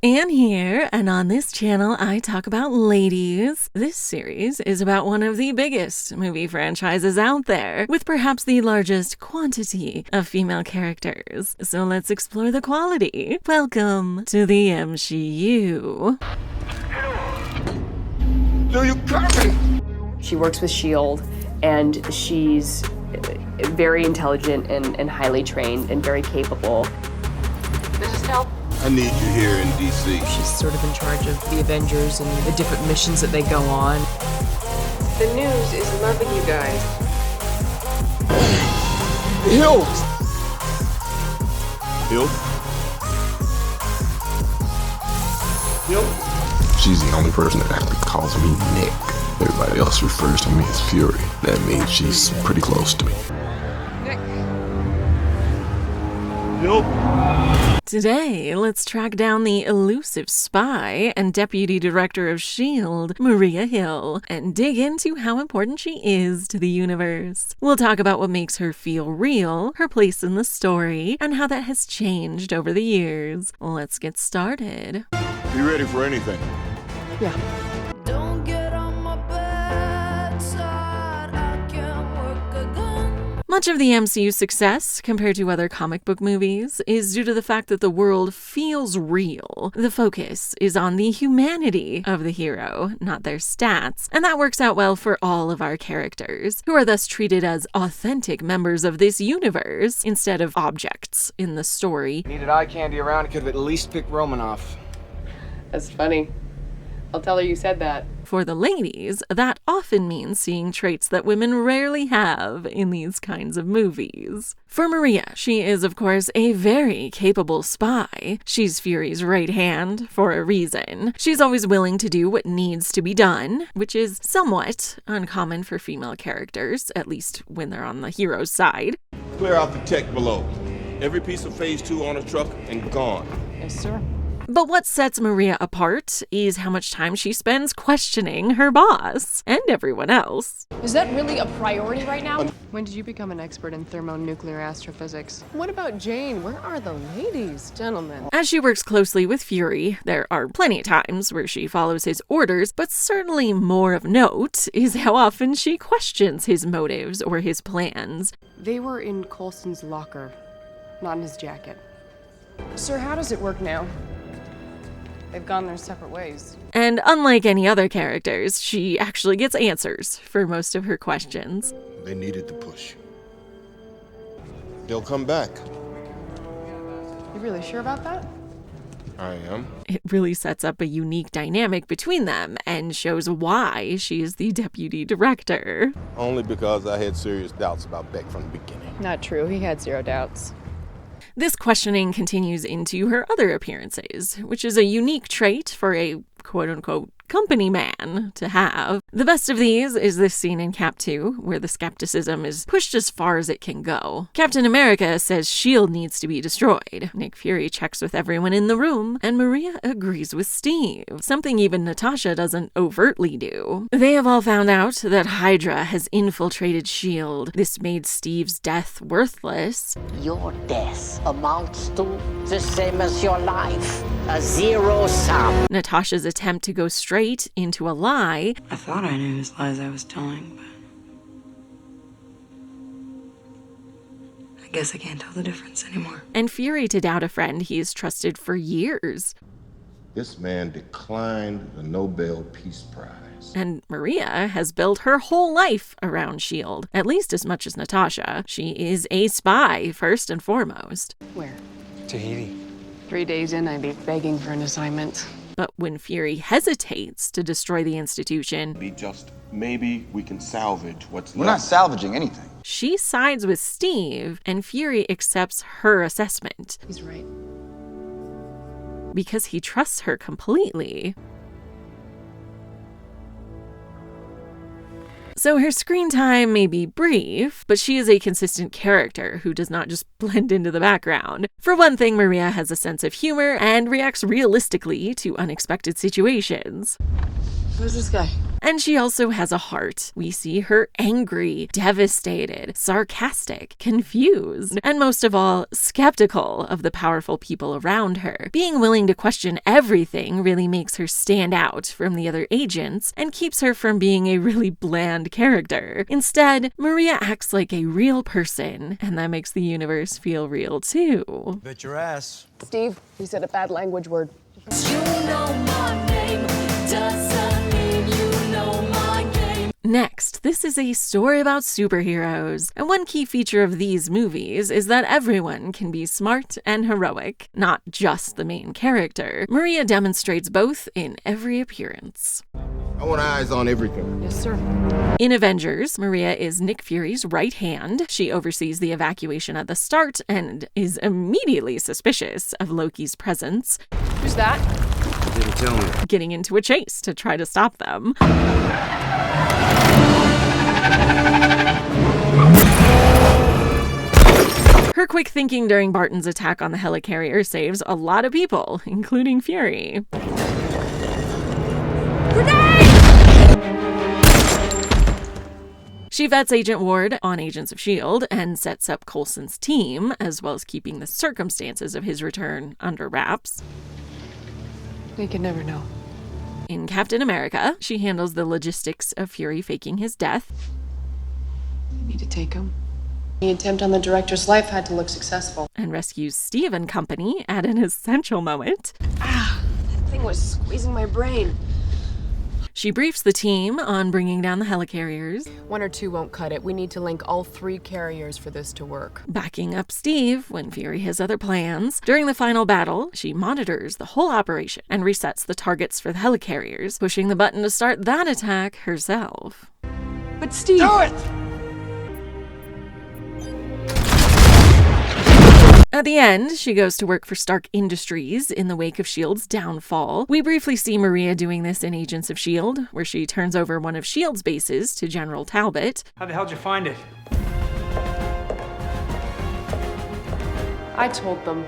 Anne here, and on this channel I talk about ladies. This series is about one of the biggest movie franchises out there, with perhaps the largest quantity of female characters. So let's explore the quality. Welcome to the MCU. Do you copy? She works with s.h.i.e.l.d. and she's very intelligent and highly trained and very capable. This is s.h.i.e.l.d. I need you here in D.C. She's sort of in charge of the Avengers and the different missions that they go on. The news is in love with you guys. S.h.i.e.l.D. S.h.i.e.l.D. She's the only person that actually calls me Nick. Everybody else refers to me as Fury. That means she's pretty close to me. Nick. S.h.i.e.l.D. Today, let's track down the elusive spy and deputy director of s.h.i.e.l.D., Maria Hill, and dig into how important she is to the universe. We'll talk about what makes her feel real, her place in the story, and how that has changed over the years. Let's get started. Be ready for anything. Yeah. Don't get on my bad side, I can't work again. Much of the MCU's success, compared to other comic book movies, is due to the fact that the world feels real. The focus is on the humanity of the hero, not their stats, and that works out well for all of our characters, who are thus treated as authentic members of this universe instead of objects in the story. Needed eye candy around, could have at least picked Romanoff. That's funny. I'll tell her you said that. For the ladies, that often means seeing traits that women rarely have in these kinds of movies. For Maria, she is, of course, a very capable spy. She's Fury's right hand for a reason. She's always willing to do what needs to be done, which is somewhat uncommon for female characters, at least when they're on the hero's side. Clear out the tech below. Every piece of Phase 2 on a truck and gone. Yes, sir. But what sets Maria apart is how much time she spends questioning her boss and everyone else. Is that really a priority right now? When did you become an expert in thermonuclear astrophysics? What about Jane? Where are the ladies, gentlemen? As she works closely with Fury, there are plenty of times where she follows his orders, but certainly more of note is how often she questions his motives or his plans. They were in Coulson's locker, not in his jacket. Sir, how does it work now? They've gone their separate ways. And unlike any other characters, she actually gets answers for most of her questions. They needed the push. They'll come back. You really sure about that? I am. It really sets up a unique dynamic between them and shows why she is the deputy director. Only because I had serious doubts about Beck from the beginning. Not true. He had zero doubts. This questioning continues into her other appearances, which is a unique trait for a quote-unquote company man to have. The best of these is this scene in Cap 2, where the skepticism is pushed as far as it can go. Captain America says s.h.i.e.l.D. needs to be destroyed. Nick Fury checks with everyone in the room, and Maria agrees with Steve, something even Natasha doesn't overtly do. They have all found out that Hydra has infiltrated s.h.i.e.l.D. This made Steve's death worthless. Your death amounts to the same as your life, a zero sum. Natasha's attempt to go straight into a lie. I thought I knew whose lies I was telling, but I guess I can't tell the difference anymore. And Fury to doubt a friend he's trusted for years. This man declined the Nobel Peace Prize. And Maria has built her whole life around s.h.i.e.l.D., at least as much as Natasha. She is a spy, first and foremost. Where? Tahiti. 3 days in, I'd be begging for an assignment. But when Fury hesitates to destroy the institution, Be just, maybe we can salvage what's We're not left. salvaging anything. she sides with Steve, and Fury accepts her assessment He's right. because he trusts her completely. So her screen time may be brief, but she is a consistent character who does not just blend into the background. For one thing, Maria has a sense of humor and reacts realistically to unexpected situations. Who's this guy? And she also has a heart. We see her angry, devastated, sarcastic, confused, and most of all, skeptical of the powerful people around her. Being willing to question everything really makes her stand out from the other agents and keeps her from being a really bland character. Instead, Maria acts like a real person, and that makes the universe feel real too. Bet your ass. Steve, you said a bad language word. You know my name, doesn't mean you know my game. Next, this is a story about superheroes, and one key feature of these movies is that everyone can be smart and heroic, not just the main character. Maria demonstrates both in every appearance. I want eyes on everything. Yes, sir. In Avengers, Maria is Nick Fury's right hand. She oversees the evacuation at the start and is immediately suspicious of Loki's presence, Who's that? Didn't tell me. getting into a chase to try to stop them. Her quick thinking during Barton's attack on the helicarrier saves a lot of people, including Fury. She vets Agent Ward on Agents of S.h.i.e.L.D. and sets up Coulson's team, as well as keeping the circumstances of his return under wraps. We can never know. In Captain America, she handles the logistics of Fury faking his death. We need to take him. The attempt on the director's life had to look successful. And rescues Steve and company at an essential moment. That thing was squeezing my brain. She briefs the team on bringing down the helicarriers, One or two won't cut it. We need to link all 3 carriers for this to work. backing up Steve when Fury has other plans. During the final battle, she monitors the whole operation and resets the targets for the helicarriers, pushing the button to start that attack herself. But Steve! Do it! At the end, she goes to work for Stark Industries in the wake of S.h.i.e.L.D.'s downfall. We briefly see Maria doing this in Agents of S.h.i.e.L.D., where she turns over one of S.h.i.e.L.D.'s bases to General Talbot. How the hell did you find it? I told them.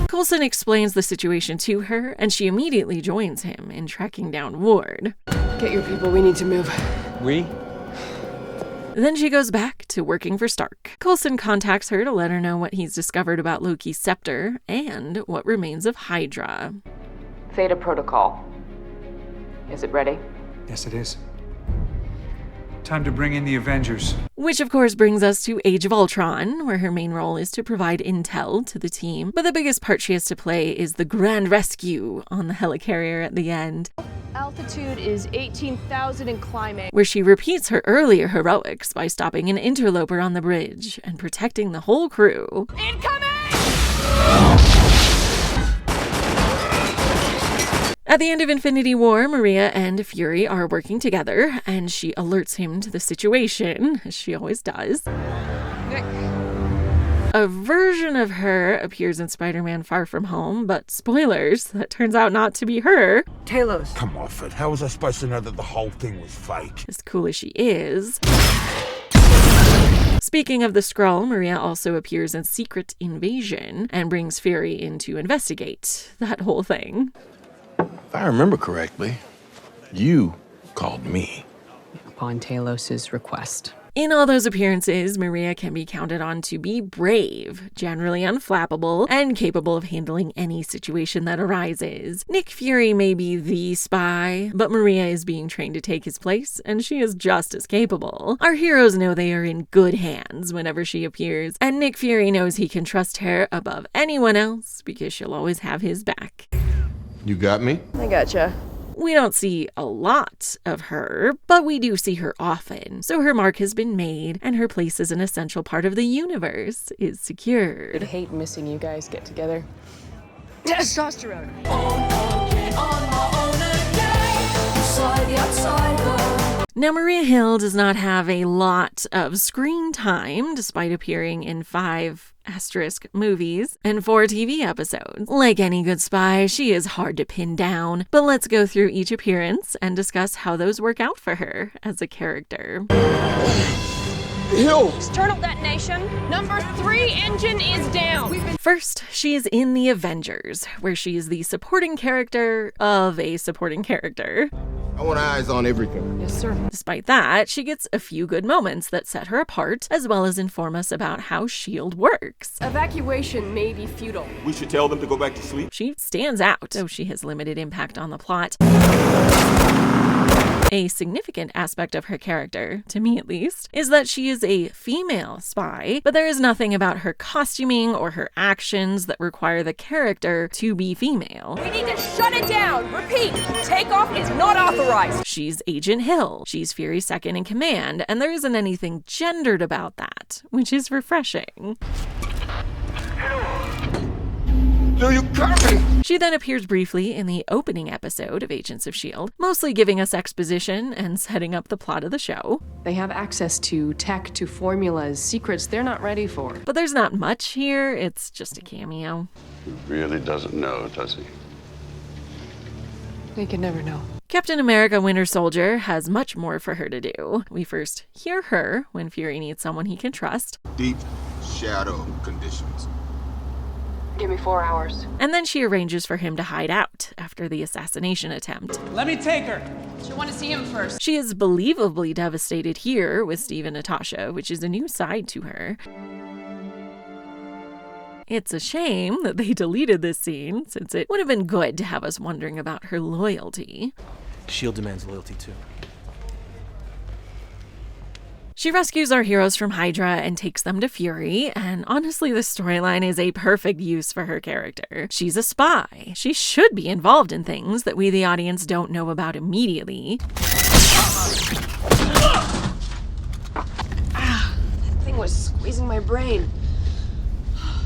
Coulson explains the situation to her, and she immediately joins him in tracking down Ward. Get your people, we need to move. We? Then she goes back to working for Stark. Coulson contacts her to let her know what he's discovered about Loki's scepter and what remains of Hydra. Theta Protocol. Is it ready? Yes, it is. Time to bring in the Avengers. Which of course brings us to Age of Ultron, where her main role is to provide intel to the team. But the biggest part she has to play is the grand rescue on the helicarrier at the end, Altitude is 18,000 and climbing. where she repeats her earlier heroics by stopping an interloper on the bridge and protecting the whole crew. Incoming! At the end of Infinity War, Maria and Fury are working together, and she alerts him to the situation, as she always does. Nick. A version of her appears in Spider-Man Far From Home, but spoilers, that turns out not to be her. Talos. Come off it. How was I supposed to know that the whole thing was fake? As cool as she is. Speaking of the Skrull, Maria also appears in Secret Invasion and brings Fury in to investigate that whole thing. If I remember correctly, you called me. Upon Talos's request. In all those appearances, Maria can be counted on to be brave, generally unflappable, and capable of handling any situation that arises. Nick Fury may be the spy, but Maria is being trained to take his place, and she is just as capable. Our heroes know they are in good hands whenever she appears, and Nick Fury knows he can trust her above anyone else because she'll always have his back. You got me? I gotcha. We don't see a lot of her, but we do see her often, so her mark has been made, and her place as an essential part of the universe is I secured. hate missing you guys get together. Testosterone. Now, Maria Hill does not have a lot of screen time, despite appearing in 5 movies and 4 TV episodes. Like any good spy, she is hard to pin down, but let's go through each appearance and discuss how those work out for her as a character. Hill! External detonation. Number 3 engine is down. First, she is in The Avengers, where she is the supporting character of a supporting character. I want eyes on everything. Yes, sir. Despite that, she gets a few good moments that set her apart, as well as inform us about how S.h.i.e.L.D. works. Evacuation may be futile. We should tell them to go back to sleep. She stands out, though she has limited impact on the plot. A significant aspect of her character, to me at least, is that she is a female spy, but there is nothing about her costuming or her actions that require the character to be female. We need to shut it down! Repeat! Takeoff is not authorized! She's Agent Hill. She's Fury's second in command, and there isn't anything gendered about that, which is refreshing. Do you copy? She then appears briefly in the opening episode of Agents of S.h.i.e.L.D., mostly giving us exposition and setting up the plot of the show. They have access to tech, to formulas, secrets they're not ready for. But there's not much here, it's just a cameo. He really doesn't know, does he? They can never know. Captain America Winter Soldier has much more for her to do. We first hear her when Fury needs someone he can trust. Deep shadow conditions. Give me 4 hours. And then she arranges for him to hide out after the assassination attempt. Let me take her. She'll want to see him first. She is believably devastated here with Steve and Natasha, which is a new side to her. It's a shame that they deleted this scene, since it would have been good to have us wondering about her loyalty. S.h.i.e.L.D. demands loyalty too. She rescues our heroes from Hydra and takes them to Fury, and honestly, the storyline is a perfect use for her character. She's a spy. She should be involved in things that we, the audience, don't know about immediately. That thing was squeezing my brain.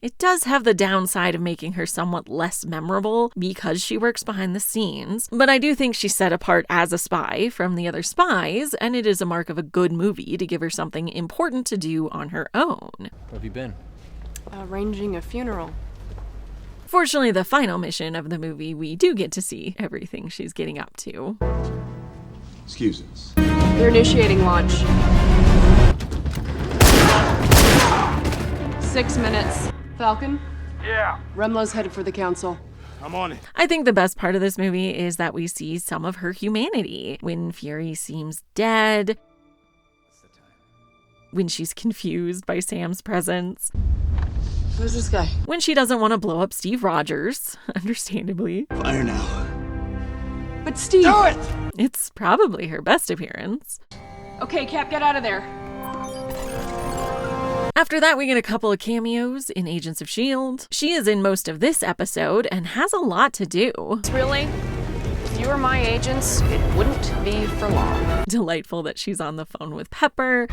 It does have the downside of making her somewhat less memorable because she works behind the scenes, but I do think she's set apart as a spy from the other spies, and it is a mark of a good movie to give her something important to do on her own. Where have you been? Arranging a funeral. Fortunately, the final mission of the movie, we do get to see everything she's getting up to. Excuse us. They're initiating launch. 6 minutes. Falcon? Yeah. Remlo's headed for the council. I'm on it. I think the best part of this movie is that we see some of her humanity. When Fury seems dead, when she's confused by Sam's presence, Who's this guy? when she doesn't want to blow up Steve Rogers, understandably. Fire now. But Steve! Do it! It's probably her best appearance. Okay, Cap, get out of there. After that, we get a couple of cameos in Agents of S.h.i.e.L.D. She is in most of this episode and has a lot to do. Really? If you were my agents, it wouldn't be for long. Delightful that she's on the phone with Pepper.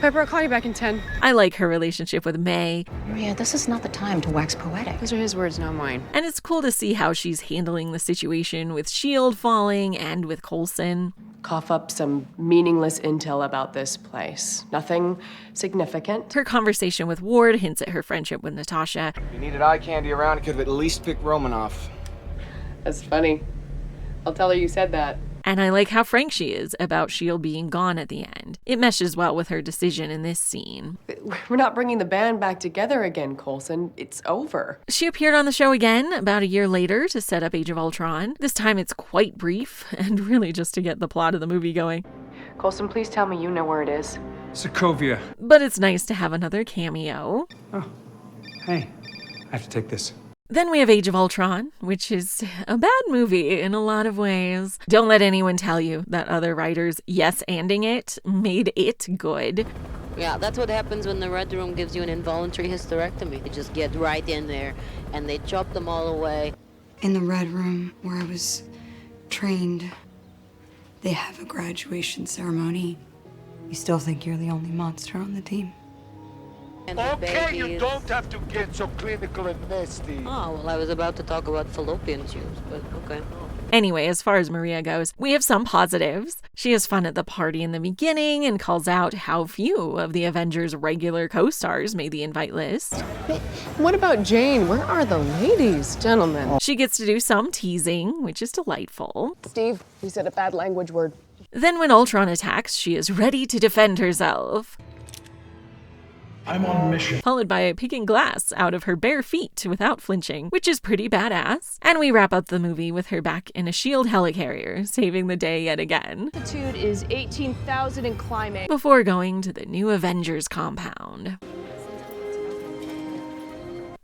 Pepper, I'll call you back in 10. I like her relationship with May. Maria, this is not the time to wax poetic. Those are his words, not mine. And it's cool to see how she's handling the situation with S.h.i.e.L.D. falling and with Coulson. Cough up some meaningless intel about this place. Nothing significant. Her conversation with Ward hints at her friendship with Natasha. If you needed eye candy around, you could have at least picked Romanoff. That's funny. I'll tell her you said that. And I like how frank she is about S.h.i.e.L.D. being gone at the end. It meshes well with her decision in this scene. We're not bringing the band back together again, Coulson. It's over. She appeared on the show again about a year later to set up Age of Ultron. This time it's quite brief and really just to get the plot of the movie going. Coulson, please tell me you know where it is. Sokovia. But it's nice to have another cameo. Oh, hey, I have to take this. Then we have Age of Ultron, which is a bad movie in a lot of ways. Don't let anyone tell you that other writers yes-anding it made it good. Yeah, that's what happens when the Red Room gives you an involuntary hysterectomy. You just get right in there and they chop them all away. In the Red Room, where I was trained, they have a graduation ceremony. You still think you're the only monster on the team? And Okay, you don't have to get so clinical and nasty. Oh, well, I was about to talk about fallopian tubes, but okay. Anyway, as far as Maria goes, we have some positives. She has fun at the party in the beginning and calls out how few of the Avengers' regular co-stars made the invite list. What about Jane? Where are the ladies, gentlemen? She gets to do some teasing, which is delightful. Steve, you said a bad language word. Then when Ultron attacks, she is ready to defend herself. I'm on a mission. Followed by picking glass out of her bare feet without flinching, which is pretty badass. And we wrap up the movie with her back in a S.h.i.e.L.D. helicarrier, saving the day yet again. Altitude is 18,000 and climbing. Before going to the new Avengers compound.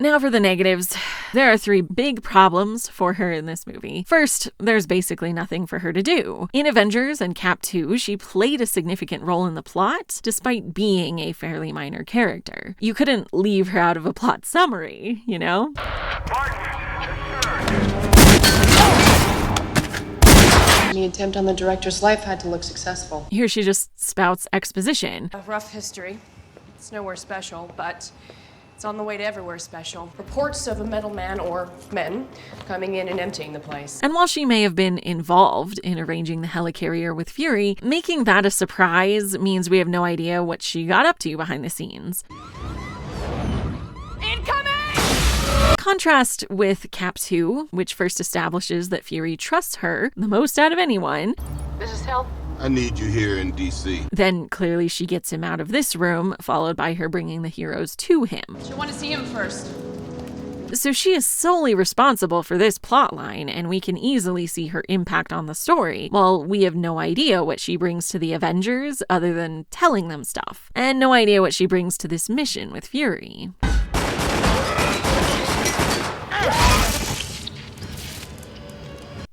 Now for the negatives. There are 3 big problems for her in this movie. First, there's basically nothing for her to do. In Avengers and Cap 2, she played a significant role in the plot, despite being a fairly minor character. You couldn't leave her out of a plot summary, you know? Any attempt on the director's life had to look successful. Here she just spouts exposition. A rough history. It's nowhere special, but it's on the way to everywhere special. Reports of a metal man or men coming in and emptying the place. And while she may have been involved in arranging the helicarrier with Fury, making that a surprise means we have no idea what she got up to behind the scenes. Contrast with Cap 2, which first establishes that Fury trusts her the most out of anyone. This is s.h.i.e.L.D. I need you here in D.C. Then clearly she gets him out of this room, followed by her bringing the heroes to him. You want to see him first. So she is solely responsible for this plotline, and we can easily see her impact on the story, while we have no idea what she brings to the Avengers other than telling them stuff, and no idea what she brings to this mission with Fury.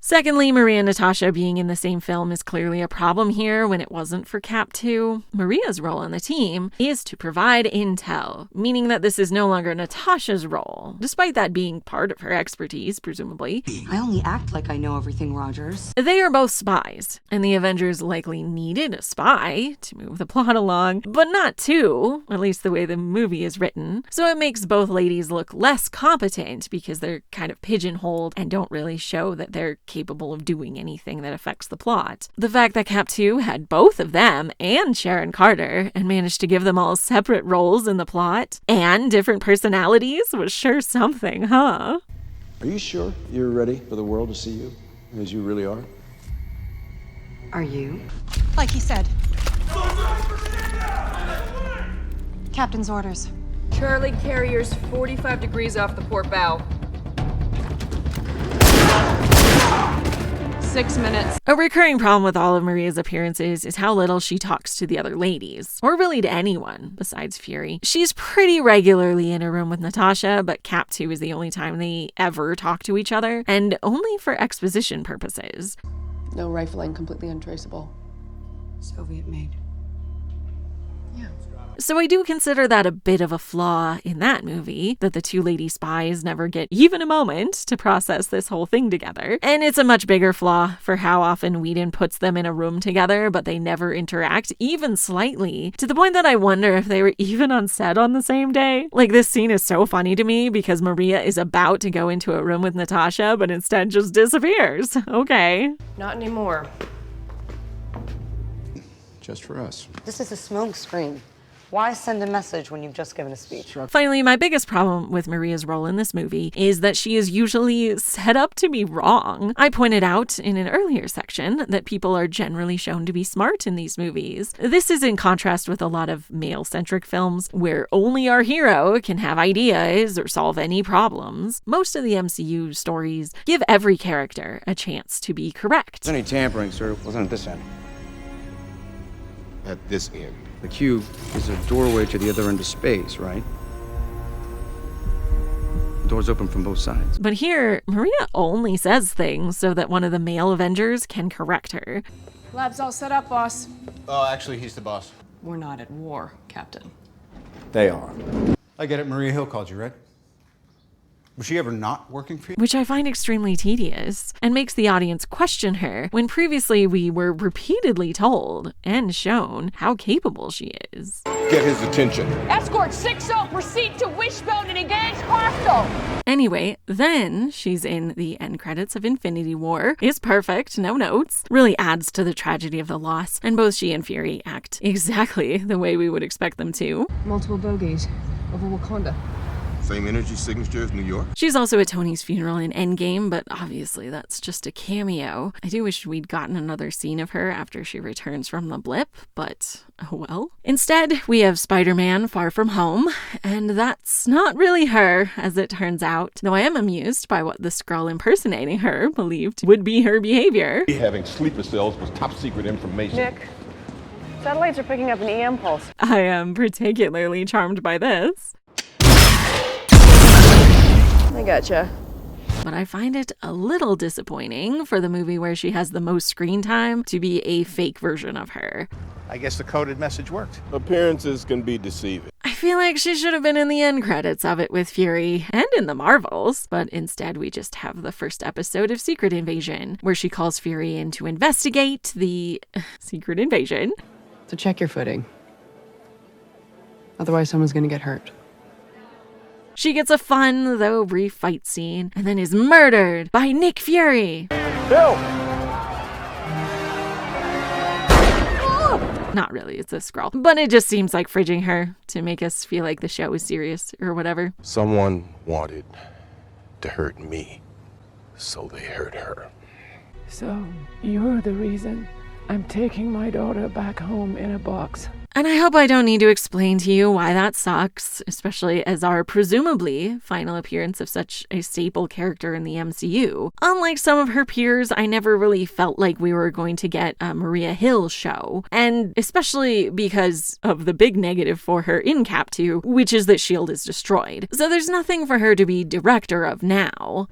Secondly, Maria and Natasha being in the same film is clearly a problem here when it wasn't for Cap 2. Maria's role on the team is to provide intel, meaning that this is no longer Natasha's role, despite that being part of her expertise, presumably. I only act like I know everything, Rogers. They are both spies, and the Avengers likely needed a spy to move the plot along, but not two, at least the way the movie is written. So it makes both ladies look less competent because they're kind of pigeonholed and don't really show that they're capable of doing anything that affects the plot. The fact that Cap 2 had both of them and Sharon Carter and managed to give them all separate roles in the plot and different personalities was sure something, huh? Are you sure you're ready for the world to see you as you really are? Are you? Like he said. Captain's orders. Charlie carriers 45 degrees off the port bow. 6 minutes. A recurring problem with all of Maria's appearances is how little she talks to the other ladies, or really to anyone besides Fury. She's pretty regularly in a room with Natasha, but Cap 2 is the only time they ever talk to each other, and only for exposition purposes. No rifling, completely untraceable. Soviet made. So I do consider that a bit of a flaw in that movie, that the two lady spies never get even a moment to process this whole thing together. And it's a much bigger flaw for how often Whedon puts them in a room together, but they never interact, even slightly, to the point that I wonder if they were even on set on the same day. Like, this scene is so funny to me because Maria is about to go into a room with Natasha, but instead just disappears. Okay. Not anymore. Just for us. This is a smoke screen. Why send a message when you've just given a speech? Finally, my biggest problem with Maria's role in this movie is that she is usually set up to be wrong. I pointed out in an earlier section that people are generally shown to be smart in these movies. This is in contrast with a lot of male-centric films where only our hero can have ideas or solve any problems. Most of the MCU stories give every character a chance to be correct. Any tampering, sir, wasn't at this end. At this end. The cube is a doorway to the other end of space, right? The door's open from both sides. But here, Maria only says things so that one of the male Avengers can correct her. Lab's all set up, boss. Oh, actually, he's the boss. We're not at war, Captain. They are. I get it. Maria Hill called you, right? Was she ever not working for you? Which I find extremely tedious and makes the audience question her when previously we were repeatedly told and shown how capable she is. Get his attention. Escort 6-0, proceed to Wishbone and engage hostile. Anyway, then she's in the end credits of Infinity War. Is perfect, no notes. Really adds to the tragedy of the loss, and both she and Fury act exactly the way we would expect them to. Multiple bogeys over Wakanda. Same energy signature as New York? She's also at Tony's funeral in Endgame, but obviously that's just a cameo. I do wish we'd gotten another scene of her after she returns from the blip, but oh well. Instead, we have Spider-Man Far From Home, and that's not really her, as it turns out, though I am amused by what the Skrull impersonating her believed would be her behavior. Having sleeper cells was top secret information. Nick, satellites are picking up an EM pulse. I am particularly charmed by this. I gotcha. But I find it a little disappointing for the movie where she has the most screen time to be a fake version of her. I guess the coded message worked. Appearances can be deceiving. I feel like she should have been in the end credits of it with Fury and in the Marvels, but instead we just have the first episode of Secret Invasion, where she calls Fury in to investigate the secret invasion. So check your footing. Otherwise, someone's gonna get hurt. She gets a fun, though brief fight scene, and then is murdered by Nick Fury. Bill! Not really, it's a Skrull. But it just seems like fridging her to make us feel like the show is serious or whatever. Someone wanted to hurt me, so they hurt her. So, you're the reason I'm taking my daughter back home in a box. And I hope I don't need to explain to you why that sucks, especially as our presumably final appearance of such a staple character in the MCU. Unlike some of her peers, I never really felt like we were going to get a Maria Hill show, and especially because of the big negative for her in Cap 2, which is that s.h.i.e.L.D. is destroyed. So there's nothing for her to be director of now.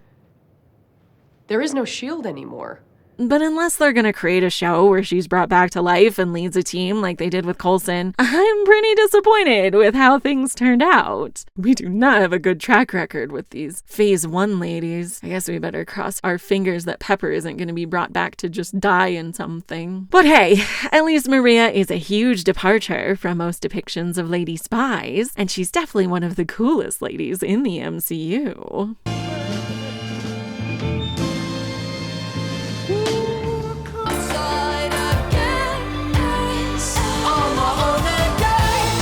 There is no S.h.i.e.L.D. anymore. But unless they're gonna create a show where she's brought back to life and leads a team like they did with Coulson, I'm pretty disappointed with how things turned out. We do not have a good track record with these Phase 1 ladies. I guess we better cross our fingers that Pepper isn't gonna be brought back to just die in something. But hey, at least Maria is a huge departure from most depictions of lady spies, and she's definitely one of the coolest ladies in the MCU.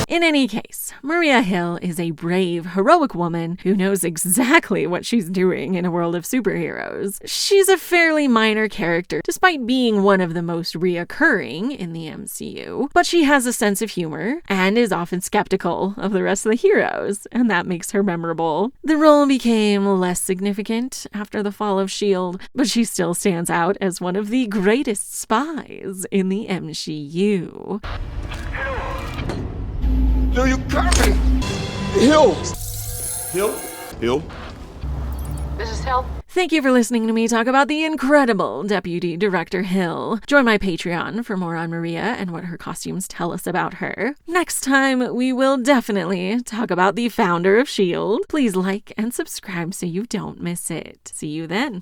In any case, Maria Hill is a brave, heroic woman who knows exactly what she's doing in a world of superheroes. She's a fairly minor character, despite being one of the most reoccurring in the MCU, but she has a sense of humor and is often skeptical of the rest of the heroes, and that makes her memorable. The role became less significant after the fall of S.h.i.e.L.D., but she still stands out as one of the greatest spies in the MCU. Do you copy? Hill! Hill? Hill? This is S.h.i.e.L.D. Thank you for listening to me talk about the incredible Deputy Director Hill. Join my Patreon for more on Maria and what her costumes tell us about her. Next time, we will definitely talk about the founder of S.h.i.e.L.D. Please like and subscribe so you don't miss it. See you then.